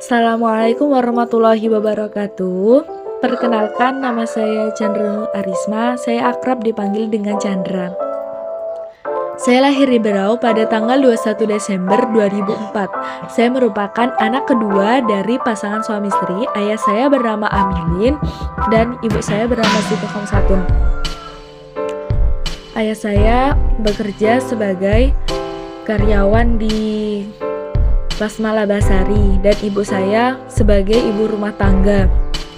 Assalamualaikum warahmatullahi wabarakatuh. Perkenalkan, nama saya Chandra Arisma. Saya akrab dipanggil dengan Chandra. Saya lahir di Berau pada tanggal 21 Desember 2004. Saya merupakan anak kedua dari pasangan suami istri. Ayah saya bernama Amilin dan ibu saya bernama Siti Khomsatun. Ayah saya bekerja sebagai karyawan di Basmala Basari dan ibu saya sebagai ibu rumah tangga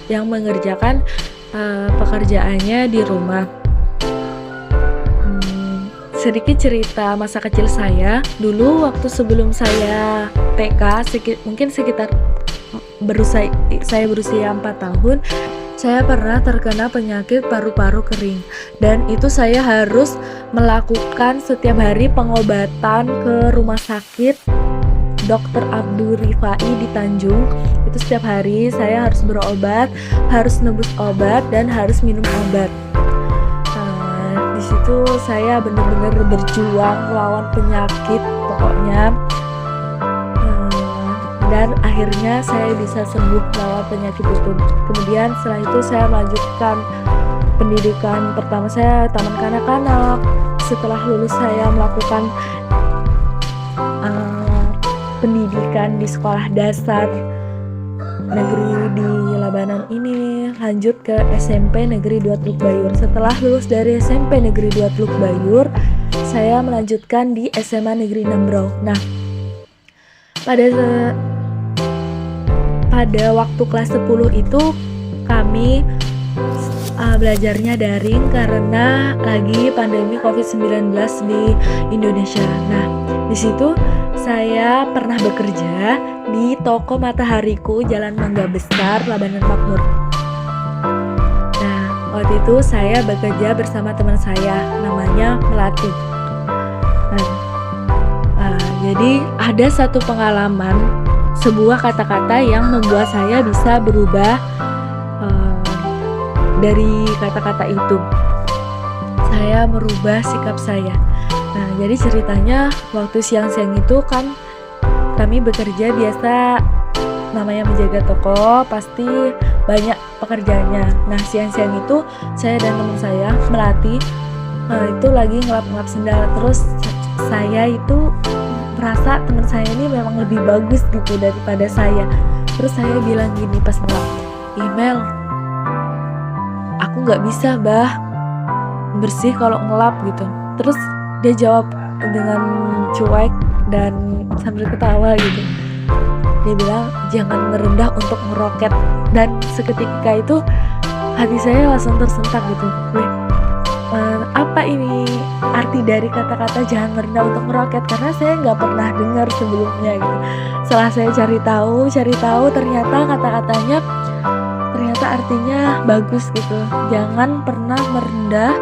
yang mengerjakan pekerjaannya di rumah. Sedikit cerita masa kecil saya. Dulu waktu sebelum saya TK, mungkin sekitar saya berusia 4 tahun, saya pernah terkena penyakit paru-paru kering. Dan itu saya harus melakukan setiap hari pengobatan ke rumah sakit Dr. Abdul Rifai di Tanjung. Itu setiap hari saya harus berobat, harus nebus obat, dan harus minum obat. Di situ saya benar-benar berjuang melawan penyakit pokoknya. Dan akhirnya saya bisa sembuh melawan penyakit itu. Kemudian setelah itu saya melanjutkan pendidikan pertama saya taman kanak-kanak. Setelah lulus saya melakukan pendidikan di sekolah dasar negeri di Labanan ini, lanjut ke SMP Negeri 2 Teluk Bayur. Setelah lulus dari SMP Negeri 2 Teluk Bayur, saya melanjutkan di SMA Negeri 6 Berau. Nah, pada waktu kelas 10 itu kami belajarnya daring karena lagi pandemi COVID-19 di Indonesia. Nah, di situ saya pernah bekerja di toko Matahariku, Jalan Mangga Besar, Labanan Makmur. Nah, waktu itu saya bekerja bersama teman saya, namanya Melati. Jadi ada satu pengalaman, sebuah kata-kata yang membuat saya bisa berubah dari kata-kata itu. Saya merubah sikap saya. Nah, jadi ceritanya waktu siang-siang itu kan kami bekerja biasa, namanya menjaga toko, pasti banyak pekerjaannya. Nah, siang-siang itu saya dan teman saya Melati itu lagi ngelap-ngelap sendal. Terus saya itu merasa teman saya ini memang lebih bagus gitu daripada saya. Terus saya bilang gini pas ngelap, "Mel, aku nggak bisa bersih kalau ngelap gitu." Terus dia jawab dengan cuek dan sambil ketawa gitu. Dia bilang, "Jangan merendah untuk meroket." Dan seketika itu hati saya langsung tersentak gitu. Apa ini arti dari kata-kata jangan merendah untuk meroket? Karena saya nggak pernah dengar sebelumnya gitu. Setelah saya cari tahu, ternyata kata-katanya artinya bagus gitu. Jangan pernah merendah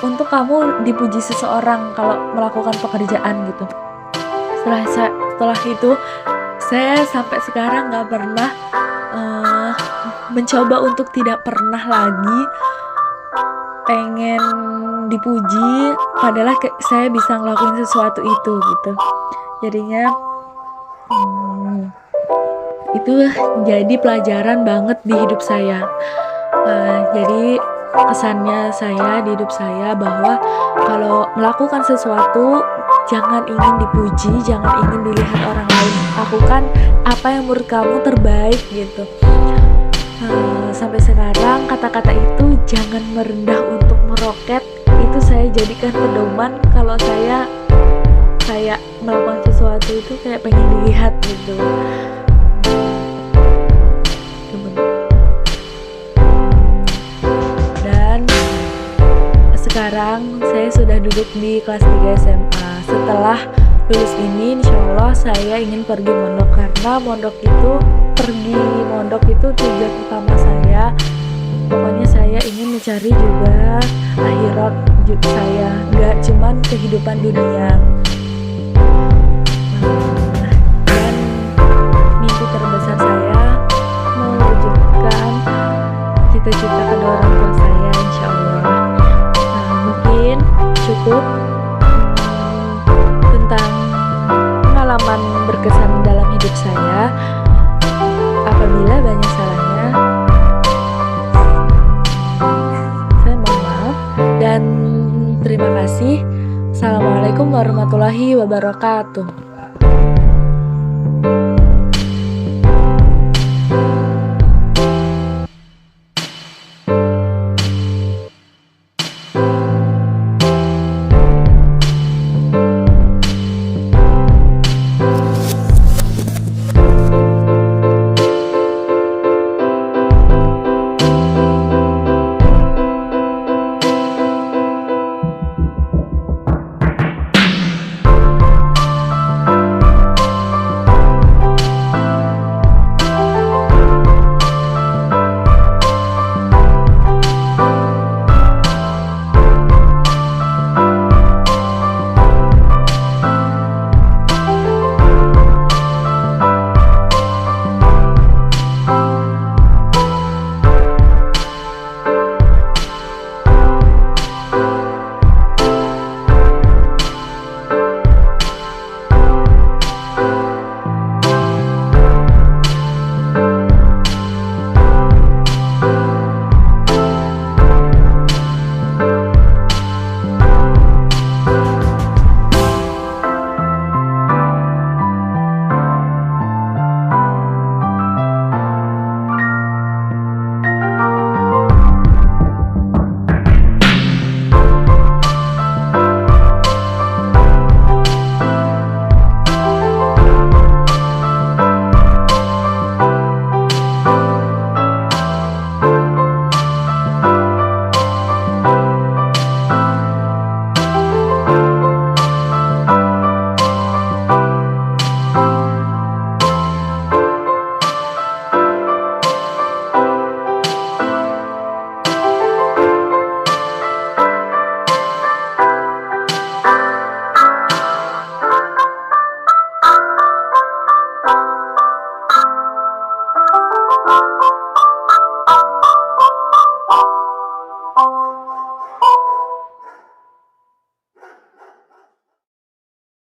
untuk kamu dipuji seseorang kalau melakukan pekerjaan gitu. Setelah itu saya sampai sekarang nggak pernah mencoba untuk tidak pernah lagi pengen dipuji, padahal saya bisa ngelakuin sesuatu itu gitu. Jadinya itu jadi pelajaran banget di hidup saya. Jadi kesannya saya di hidup saya bahwa kalau melakukan sesuatu jangan ingin dipuji, jangan ingin dilihat orang lain. Lakukan apa yang menurut kamu terbaik gitu. Sampai sekarang kata-kata itu jangan merendah untuk meroket itu saya jadikan pedoman kalau saya kayak melakukan sesuatu itu kayak pengen dilihat gitu. Dan sekarang saya sudah duduk di kelas 3 SMA. Setelah lulus ini insya Allah saya ingin pergi mondok, karena pergi mondok itu tujuan utama saya. Pokoknya saya ingin mencari juga akhirat saya, gak cuman kehidupan dunia. Dan mimpi terbesar saya mewujudkan cita-cita kedua orang tua saya insya Allah. Mungkin cukup tentang pengalaman berkesan dalam hidup saya. Apabila banyak salahnya, saya mohon maaf dan terima kasih. Assalamualaikum warahmatullahi wabarakatuh.